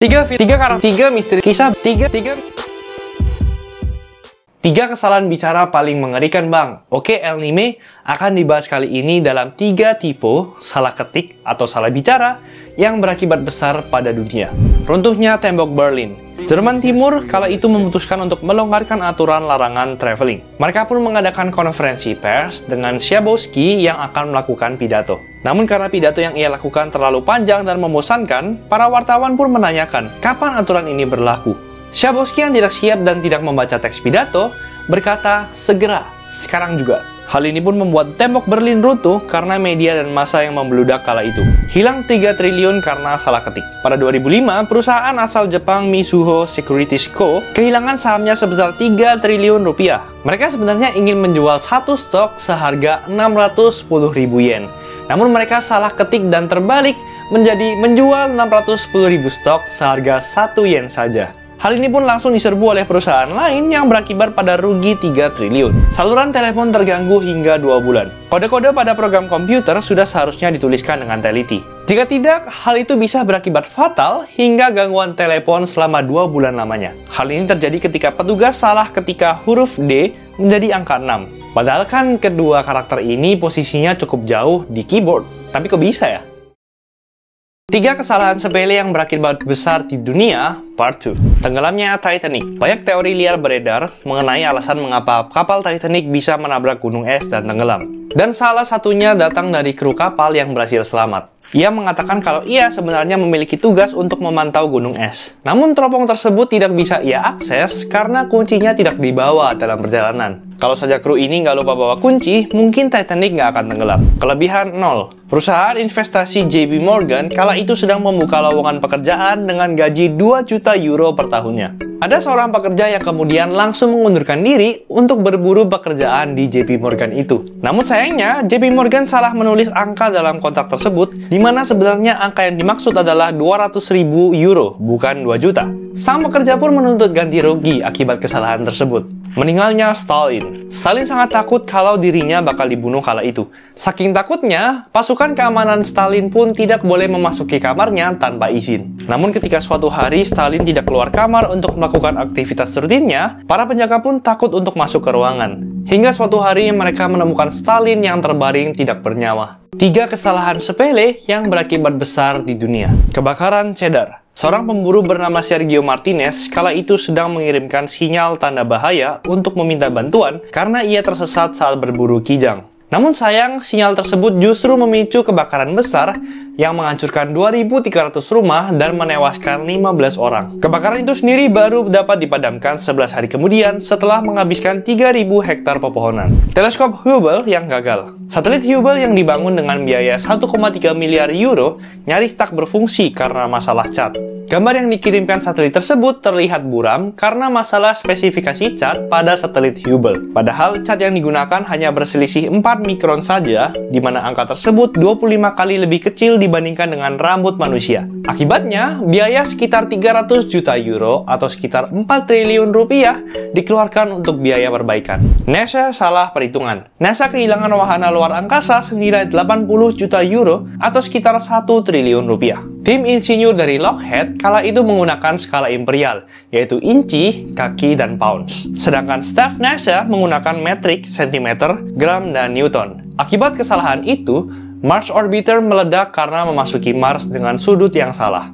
Tiga misteri kisah, tiga kesalahan bicara paling mengerikan bang. Oke, El Nime akan dibahas kali ini dalam 3 tipe salah ketik atau salah bicara yang berakibat besar pada dunia. Runtuhnya tembok Berlin. Jerman Timur kala itu memutuskan untuk melonggarkan aturan larangan traveling. Mereka pun mengadakan konferensi pers dengan Schabowski yang akan melakukan pidato. Namun karena pidato yang ia lakukan terlalu panjang dan membosankan, para wartawan pun menanyakan kapan aturan ini berlaku. Schabowski yang tidak siap dan tidak membaca teks pidato berkata, segera, sekarang juga. Hal ini pun membuat tembok Berlin runtuh karena media dan massa yang membludak kala itu. Hilang 3 triliun karena salah ketik. Pada 2005, perusahaan asal Jepang Mizuho Securities Co. kehilangan sahamnya sebesar 3 triliun rupiah. Mereka sebenarnya ingin menjual satu stok seharga 610.000 yen. Namun mereka salah ketik dan terbalik menjadi menjual 610.000 stok seharga 1 yen saja. Hal ini pun langsung diserbu oleh perusahaan lain yang berakibat pada rugi 3 triliun. Saluran telepon terganggu hingga 2 bulan. Kode-kode pada program komputer sudah seharusnya dituliskan dengan teliti. Jika tidak, hal itu bisa berakibat fatal hingga gangguan telepon selama 2 bulan lamanya. Hal ini terjadi ketika petugas salah ketika huruf D menjadi angka 6. Padahal kan kedua karakter ini posisinya cukup jauh di keyboard. Tapi kok bisa ya? 3 kesalahan sepele yang berakibat besar di dunia, Part 2. Tenggelamnya Titanic. Banyak teori liar beredar mengenai alasan mengapa kapal Titanic bisa menabrak gunung es dan tenggelam. Dan salah satunya datang dari kru kapal yang berhasil selamat. Ia mengatakan kalau ia sebenarnya memiliki tugas untuk memantau gunung es. Namun teropong tersebut tidak bisa ia akses karena kuncinya tidak dibawa dalam perjalanan. Kalau saja kru ini nggak lupa bawa kunci, mungkin Titanic nggak akan tenggelam. Kelebihan 0. Perusahaan investasi JP Morgan kala itu sedang membuka lowongan pekerjaan dengan gaji 2 juta euro per tahunnya. Ada seorang pekerja yang kemudian langsung mengundurkan diri untuk berburu pekerjaan di JP Morgan itu. Namun sayangnya, JP Morgan salah menulis angka dalam kontrak tersebut, di mana sebenarnya angka yang dimaksud adalah 200.000 euro, bukan 2 juta. Sang pekerja pun menuntut ganti rugi akibat kesalahan tersebut. Meninggalnya Stalin. Stalin sangat takut kalau dirinya bakal dibunuh kala itu. Saking takutnya, pasukan keamanan Stalin pun tidak boleh memasuki kamarnya tanpa izin. Namun ketika suatu hari Stalin tidak keluar kamar untuk melakukan aktivitas rutinnya, para penjaga pun takut untuk masuk ke ruangan. Hingga suatu hari mereka menemukan Stalin yang terbaring tidak bernyawa. 3 kesalahan sepele yang berakibat besar di dunia. Kebakaran Cheddar. Seorang pemburu bernama Sergio Martinez kala itu sedang mengirimkan sinyal tanda bahaya untuk meminta bantuan karena ia tersesat saat berburu kijang. Namun sayang, sinyal tersebut justru memicu kebakaran besar yang menghancurkan 2.300 rumah dan menewaskan 15 orang. Kebakaran itu sendiri baru dapat dipadamkan 11 hari kemudian setelah menghabiskan 3.000 hektar pepohonan. Teleskop Hubble yang gagal. Satelit Hubble yang dibangun dengan biaya 1,3 miliar euro nyaris tak berfungsi karena masalah cat. Gambar yang dikirimkan satelit tersebut terlihat buram karena masalah spesifikasi cat pada satelit Hubble. Padahal cat yang digunakan hanya berselisih 4 mikron saja, di mana angka tersebut 25 kali lebih kecil dibandingkan dengan rambut manusia. Akibatnya, biaya sekitar 300 juta euro atau sekitar 4 triliun rupiah dikeluarkan untuk biaya perbaikan. NASA salah perhitungan. NASA kehilangan wahana luar angkasa senilai 80 juta euro atau sekitar 1 triliun rupiah. Tim insinyur dari Lockheed kala itu menggunakan skala imperial, yaitu inci, kaki, dan pounds. Sedangkan staf NASA menggunakan metrik, sentimeter, gram, dan newton. Akibat kesalahan itu, Mars Orbiter meledak karena memasuki Mars dengan sudut yang salah.